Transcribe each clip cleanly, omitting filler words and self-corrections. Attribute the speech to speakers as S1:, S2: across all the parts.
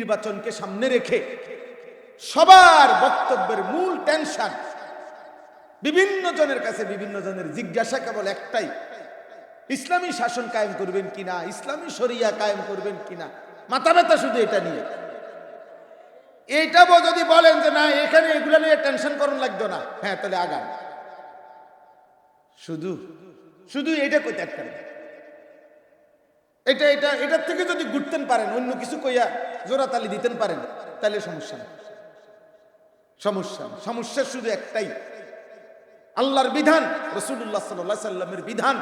S1: নির্বাচনকে সামনে রেখে সবার বক্তব্যের মূল টেনশন, বিভিন্ন জনের কাছে বিভিন্ন জনের জিজ্ঞাসা কেবল একটাই, ইসলামী শাসন কায়েম করবেন কিনা, ইসলামী শরিয়া কায়েম করবেন কিনা। মাথা ব্যথা শুধু এটা নিয়ে। এইটা যদি বলেন যে না এখানে এগুলো নিয়ে টেনশন করুন লাগতো না, হ্যাঁ তাহলে আগান। শুধু শুধু এটা কইতে একটা এটা এটা এটার থেকে যদি ঘুরতেন পারেন, অন্য কিছু কইয়া জোড়াতালি দিতেন পারেন, তাহলে সমস্যা নেই। সমস্যা শুধু একটাই, আল্লাহর বিধান, রাসূলুল্লাহ সাল্লাল্লাহু আলাইহি সাল্লামের বিধান,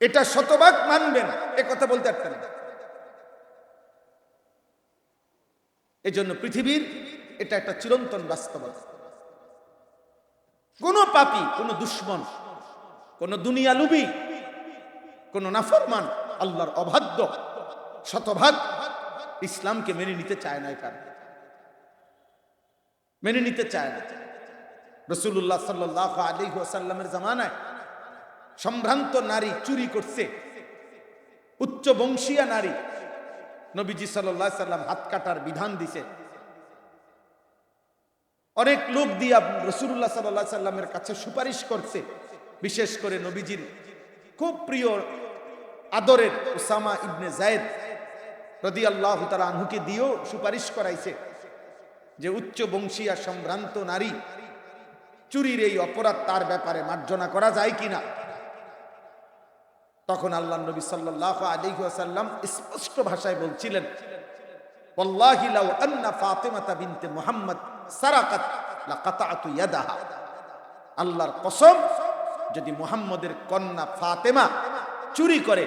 S1: এটা শতভাগ মানবেন, এ কথা বলতে পারতেন না। এজন্য পৃথিবীর এটা একটা চিরন্তন বাস্তবতা। কোন পাপী, কোন দুশ্মন, কোন দুনিয়ালুবী, কোন নাফরমান, আল্লাহর অবাধ্য শতভাগ ইসলামকে মেনে নিতে চায় না। কারণ মেনে নিতে চায় না। রাসূলুল্লাহ সাল্লাল্লাহু আলাইহি ওয়াসাল্লামের জামানায় সম্ভ্রান্ত নারী চুরি করছে, উচ্চ বংশীয় নারী, নবীজি সাল্লাল্লাহু আলাইহি সাল্লাম হাত কাটার বিধান দিছে। অনেক লোক দিয়া রাসূলুল্লাহ সাল্লাল্লাহু আলাইহি সাল্লামের কাছে সুপারিশ করছে, বিশেষ করে নবীজির খুব প্রিয় আদরের উসামা ইবনে যায়েদ রাদিয়াল্লাহু তাআলা আনহুকে দিয়েও সুপারিশ করাইছে যে উচ্চ বংশীয়া সম্ভ্রান্ত নারী চুরির এই অপরাধ, তার ব্যাপারে মার্জনা করা যায় কিনা। তখন আল্লাহর নবী সাল্লাল্লাহু আলাইহি ওয়াসাল্লাম স্পষ্ট ভাষায় বলছিলেন, ওয়াল্লাহি লাউ আন্না ফাতিমাতা বিনতে মুহাম্মদ সারাকাত লাকাতাতু ইয়াদাহা। আল্লাহর কসম, যদি মুহাম্মদের কন্যা ফাতেমা চুরি করে,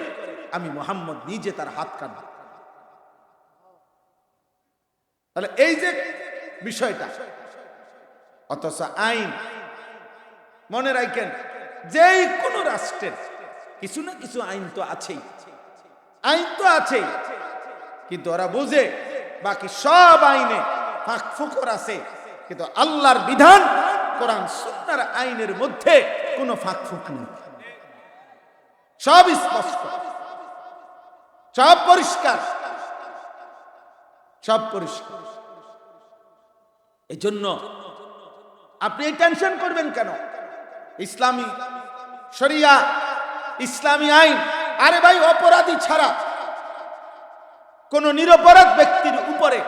S1: আমি মুহাম্মদ নিজে তার হাত কাটব। তাহলে এই যে বিষয়টা, অথচ আইন, মনে রাখেন, যেই কোন রাষ্ট্রের কিছু না কিছু আইন তো আছেই, আইন তো আছেই, কিন্তু ওরা বুঝে বাকি সব আইনে ফাঁক ফোকর আছে, কিন্তু আল্লাহর বিধান কোরআন সুন্নাহর আইনের মধ্যে কোনো ফাঁক ফোক নেই। সব স্পষ্ট, সব পরিষ্কার, সব পরিষ্কার। এই জন্য আপনি টেনশন করবেন কেন? ইসলামী শরিয়া, ইসলামী আইন, আরে ভাই অপরাধী ছাড়া কোন নিরপরাধ ব্যক্তির উপরে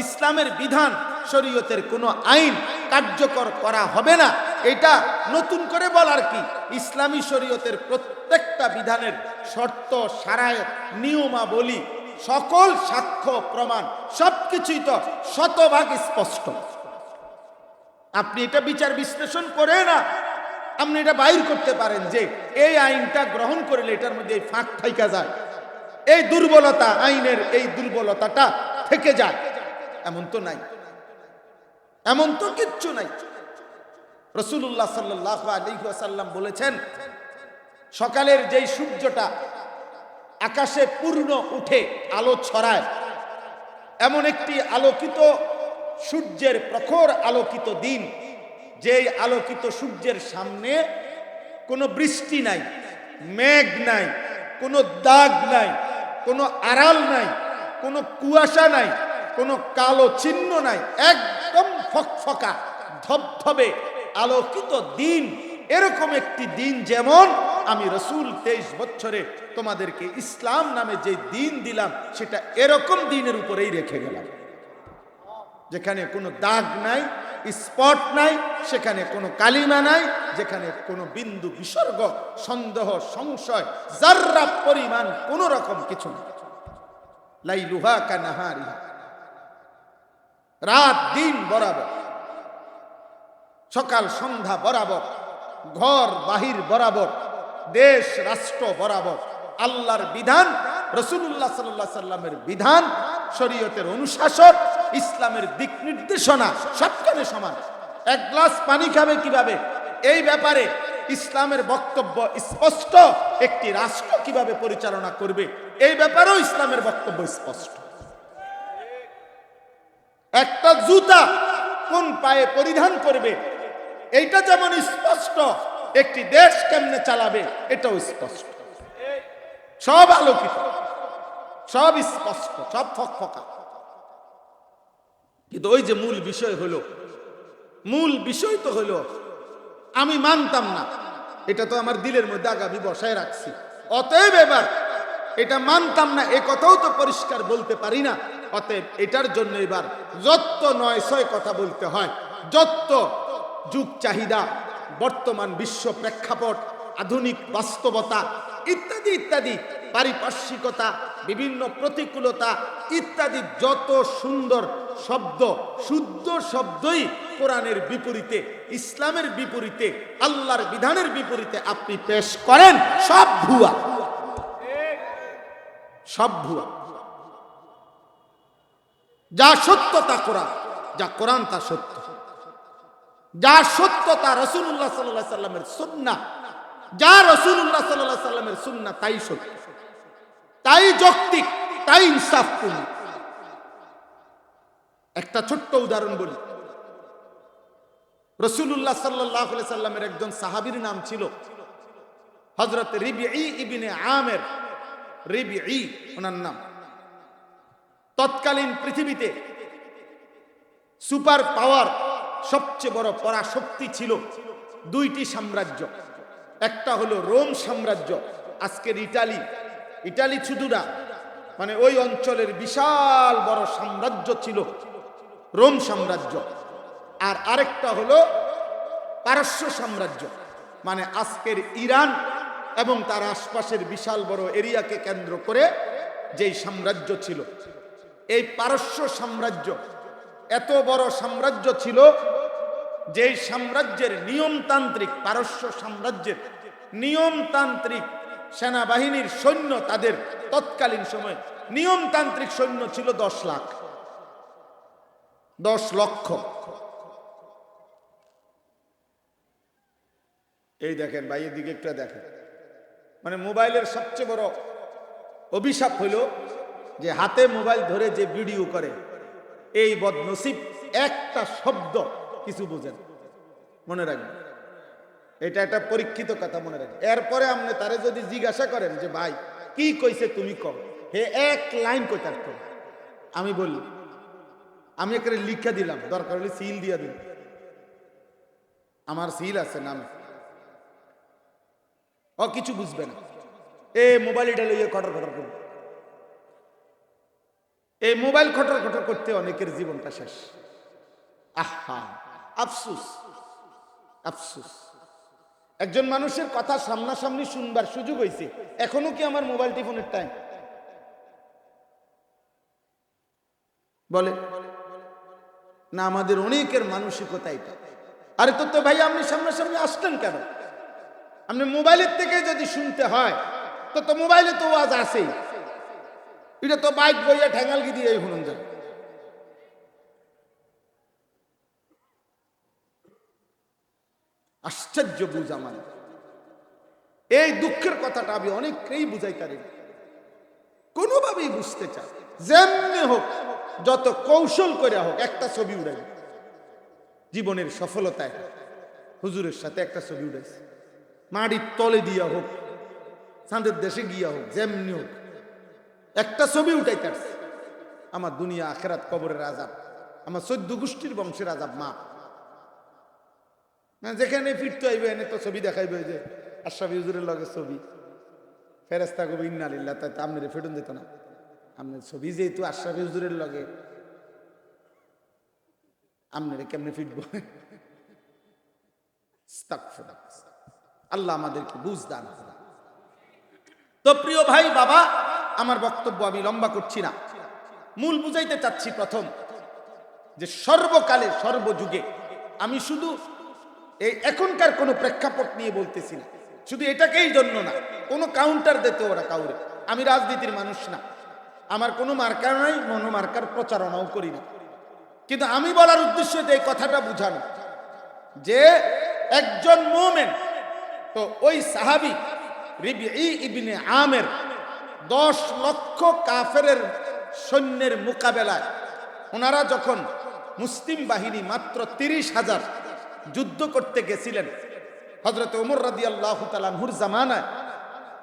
S1: ইসলামের বিধান, শরীয়তের কোন আইন কার্যকর করা হবে না। এটা নতুন করে বলার কি? ইসলামী শরীয়তের প্রত্যেকটা বিধানের শর্ত, শারায়েত, নিয়মাবলী, সকল সাক্ষ্য প্রমাণ সবকিছুই তো শতভাগ স্পষ্ট। আপনি এটা বিচার বিশ্লেষণ করে না, আপনি এটা বাইর করতে পারেন যে এই আইনটা গ্রহণ করলে এটার মধ্যে এই ফাঁক থাইকা যায়, এই দুর্বলতা, আইনের এই দুর্বলতাটা থেকে যায়, এমন তো নাই, এমন তো কিচ্ছু নাই। রাসূলুল্লাহ সাল্লাল্লাহু আলাইহি ওয়াসাল্লাম বলেছেন, সকালের যেই সূর্যটা আকাশে পূর্ণ উঠে আলো ছড়ায়, এমন একটি আলোকিত সূর্যের, প্রখর আলোকিত দিন, যেই আলোকিত সূর্যের সামনে কোনো বৃষ্টি নাই, মেঘ নাই, কোনো দাগ নাই, কোনো আড়াল নাই, কোনো কুয়াশা নাই, কোনো কালো চিহ্ন নাই, একদম ফকফকা ধবধবে আলোকিত দিন। এরকম একটি দিন যেমন আমি রাসূল 23 বছরে তোমাদেরকে ইসলাম নামে যে দিন দিলাম, সেটা এরকম দিনের উপরেই রেখে গেলাম, যেখানে কোনো দাগ নাই, স্পট নাই, সেখানে কোনো কালিমা নাই, যেখানে কোনো বিন্দু বিসর্গ, সন্দেহ, সংশয়, যাররা পরিমাণ কোন রকম কিছু নেই। লাইলুহা কানাহারিহা, রাত দিন বরাবর, সকাল সন্ধ্যা বরাবর, ঘর বাহির বরাবর, দেশ রাষ্ট্র বরাবর আল্লাহর বিধান, রাসূলুল্লাহ সাল্লাল্লাহু আলাইহি সাল্লামের বিধান, শরীয়তের অনুশাসন, ইসলামের দিক নির্দেশনা সবখানে সমান। এক গ্লাস পানি খাবে কিভাবে, এই ব্যাপারে ইসলামের বক্তব্য স্পষ্ট। একটি রাষ্ট্র কিভাবে পরিচালনা করবে, এই ব্যাপারেও ইসলামের বক্তব্য স্পষ্ট। একটা জুতা কোন পায়ে পরিধান করবে, এইটা যেমন স্পষ্ট, একটি দেশ কেমনে চালাবে এটাও স্পষ্ট। সব আলোকিত, সব স্পষ্ট, সব ফকফকা। কিন্তু ওই যে মূল বিষয় হলো, মূল বিষয় তো হলো আমি মানতাম না, এটা তো আমার দিলের মধ্যে আগামী বসায় রাখছি। অতএব এবার এটা মানতাম না এ কথাও তো পরিষ্কার বলতে পারি না। অতএব এটার জন্য এবার যত নয় ছয় কথা বলতে হয়, যত যুগ চাহিদা, বর্তমান বিশ্ব প্রেক্ষাপট, আধুনিক বাস্তবতা ইত্যাদি ইত্যাদি, পারিপার্শ্বিকতা, বিভিন্ন প্রতিকূলতা ইত্যাদি, যত সুন্দর শব্দ, শুদ্ধ শব্দই কোরআনের বিপরীতে, ইসলামের বিপরীতে, আল্লাহর বিধানের বিপরীতে আপনি পেশ করেন, সব ভুয়া, সব ভুয়া। যা সত্য তা কোরআন, যা কোরআন তা সত্য, যা সত্য তা রাসূলুল্লাহ সাল্লাল্লাহু আলাইহি সাল্লামের সুন্নাহ, যা রাসূলুল্লাহ সাল্লাল্লাহু আলাইহি সাল্লামের সুন্নাহ তাই সত্য, তাই যৌক্তিক, তাই ইনসাফপূর্ণ। একটা ছোট্ট উদাহরণ বলি। রাসূলুল্লাহ সাল্লাল্লাহু আলাইহি সাল্লামের একজন সাহাবীর নাম ছিল হযরত রিবঈ ইবনে আমের। রিবঈ ওনার নাম। তৎকালীন পৃথিবীতে সুপার পাওয়ার, সবচেয়ে বড় পরাশক্তি ছিল দুইটি সাম্রাজ্য। একটা হলো রোম সাম্রাজ্য, আজকের ইটালি। ইটালি শুধু না, মানে ওই অঞ্চলের বিশাল বড় সাম্রাজ্য ছিল রোম সাম্রাজ্য। আর আরেকটা হলো পারস্য সাম্রাজ্য, মানে আজকের ইরান এবং তার আশপাশের বিশাল বড় এরিয়াকে কেন্দ্র করে যেই সাম্রাজ্য ছিল। এই পারস্য সাম্রাজ্য এত বড় সাম্রাজ্য ছিল, যেই সাম্রাজ্যের নিয়মতান্ত্রিক, পারস্য সাম্রাজ্যের নিয়মতান্ত্রিক সেনাবাহিনীর সৈন্য, তাদের তৎকালীন সময়ে নিয়মতান্ত্রিক সৈন্য ছিল 10 লাখ, 10 লক্ষ। এই দেখেন ভাই, এদিকে একটু দেখেন, মানে মোবাইলের সবচেয়ে বড় অভিশাপ হলো যে হাতে মোবাইল ধরে যে ভিডিও করে, এই বদনসিব একটা শব্দ কিছু বোঝেন। মনে রাখবেন, এটা একটা পরীক্ষিত কথা, মনে রাখবেন। এরপরে আপনি তারে যদি জিজ্ঞাসা করেন যে ভাই কি কইছে, তুমি কম, হে এক লাইন কই তার কম। আমি বললি, আমি একটা লিখা দিলাম, দরকার হলে সিল দিয়া দিন, আমার সিল আছে নামে, ও কিছু বুঝবে না। এ মোবাইল এটা লইয়ে খটর খটর করবে, এই মোবাইল খটর খটর করতে অনেকের জীবনটা শেষ। আহা, আফসুস, আফসুস। একজন মানুষের কথা সামনাসামনি শুনবার সুযোগ হয়েছে, এখনো কি আমার মোবাইল টিফোনের টাইম? বলে না, আমাদের অনেকের মানসিকতা এটা। আরে তো ভাই আপনি সামনাসামনি আসলেন কেন? আপনি মোবাইলের থেকে যদি শুনতে হয় তো মোবাইলে তো আওয়াজ আছেই, এটা তো বাইক বইয়া ঠ্যাঙ্গালগি দিয়ে শুনুন যায়। আশ্চর্য বুঝ আমার, এই দুঃখের কথাটা আমি অনেককেই বুঝাইতে পারি, কোনোভাবেই বুঝতে চাই। যেমনি হোক, যত কৌশল করে হোক, একটা ছবি উড়াই, জীবনের সফলতায় হুজুরের সাথে একটা ছবি উড়াইছে, মাটির তলে দিয়া হোক, চাঁদের দেশে গিয়া হোক, যেমনি হোক একটা ছবি উঠাইতে আসছে। আমার দুনিয়া আখেরাত কবরের আযাব, আমার 14 গোষ্ঠীর বংশের আযাব মা। যেখানে ফিরতে আইবে এনে তো ছবি দেখাইবে, যে আশরাফি হুজুরের লগে ছবি, ফেরেশতা কবি ইন্না লিল্লাহ, তাই তো আপনার ফেটুন যেত না। আপনার ছবি যেহেতু আশরাফি হুজুরের লগে, আপনার কেমনে ফিটবো? আল্লাহ আমাদেরকে বুঝ দান। তো প্রিয় ভাই বাবা, আমার বক্তব্য আমি লম্বা করছি না, মূল বুঝাইতে চাচ্ছি প্রথম যে সর্বকালে সর্বযুগে, আমি শুধু এই এখনকার কোনো প্রেক্ষাপট নিয়ে বলতেছি না, শুধু এটাকেই জন্য না, কোনো কাউন্টার দিতে ওরা কাউরে। আমি রাজনীতির মানুষ না, আমার কোনো মার্কার নাই, মনোমার্কার প্রচারণাও করি না, কিন্তু আমি বলার উদ্দেশ্য এই কথাটা বুঝানো যে একজন মুমিন, তো ওই সাহাবী রিবঈ ইবনে আমের 10 লক্ষ কাফেরের সৈন্যের মোকাবেলায় ওনারা যখন মুসলিম বাহিনী মাত্র 30,000 যুদ্ধ করতে গেছিলেন হযরত ওমর রাদিয়াল্লাহু তাআলা আনহুর জামানায়,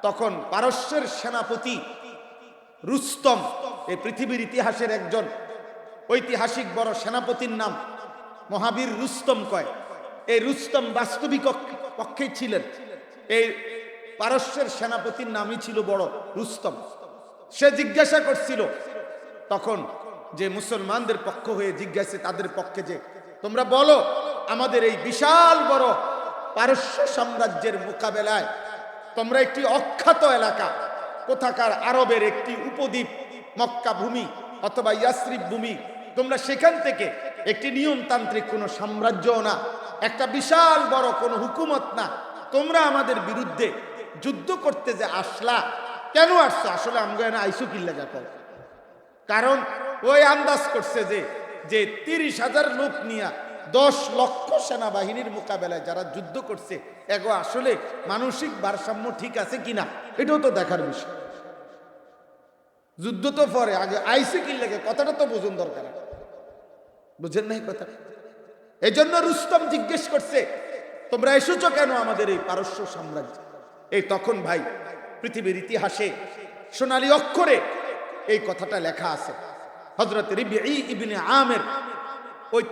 S1: তখন পারস্যের সেনাপতি রুস্তম এই পৃথিবীর ইতিহাসের একজন ঐতিহাসিক বড় সেনাপতির নাম মহাবীর রুস্তম কয়। এই রুস্তম বাস্তবিক পক্ষে ছিলেন, এই পারস্যের সেনাপতির নামই ছিল বড় রুস্তম। সে জিজ্ঞাসা করছিল তখন যে মুসলমানদের পক্ষ হয়ে জিজ্ঞাসা তাদের পক্ষে যে তোমরা বলো আমাদের এই বিশাল বড় পারস্য সাম্রাজ্যের মোকাবেলায় তোমরা একটি অখ্যাত এলাকা কোথাকার আরবের একটি উপদ্বীপ মক্কা ভূমি অথবা ইয়াসরিব ভূমি, তোমরা সেখান থেকে একটি নিয়মতান্ত্রিক কোনো সাম্রাজ্য না, একটা বিশাল বড় কোনো হুকুমত না, তোমরা আমাদের বিরুদ্ধে যুদ্ধ করতে যে আসলা, কেন আসছো? আসলে আমরা না আইসু কিল্লা যাকো, কারণ ওই আন্দাজ করছে যে 30,000 লোক নিয়ে 10 লক্ষ সেনাবাহিনীর মোকাবেলায় যারা যুদ্ধ করছে এগো আসলে মানসিক ভারসাম্য ঠিক আছে কিনা, এটাও তো দেখার বিষয়। যুদ্ধ তো পরে, আগে আইসি কি লাগে কথাটা তো বুঝুন দরকার, বুঝেন নাই কথা। এই জন্য রুস্তম জিজ্ঞেস করছে তোমরা এসেছো কেন আমাদের এই পারস্য সাম্রাজ্য? এই তখন ভাই পৃথিবীর ইতিহাসে সোনালী অক্ষরে এই কথাটা লেখা আছে। হযরত রিবঈ ইবনে আমির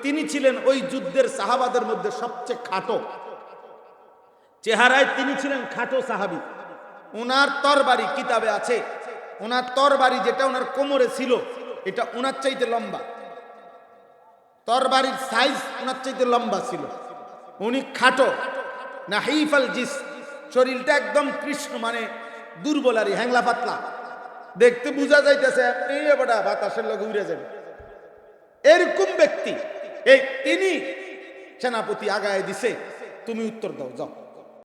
S1: তিনি ছিলেন ওই যুদ্ধের সাহাবাদের মধ্যে সবচেয়ে খাটো, চেহারায় তিনি ছিলেন খাটো সাহাবী। ওনার তরবারি কিতাবে আছে, ওনার তরবারি যেটা ওনার কোমরে ছিল এটা ওনার চাইতে লম্বা, তরবারির সাইজ ওনার চাইতে লম্বা ছিল। উনি খাটো, নাহিফাল জিস, শরীরটা একদম কৃষ্ণ মানে দুর্বল আর হ্যাংলা পাতলা, দেখতে বোঝা যাইতেছে বাতাসের লগে উড়ে যাবে এরকম ব্যক্তি। এই তিনি সেনাপতি আগায় দিছে, তুমি উত্তর দাও, যাও।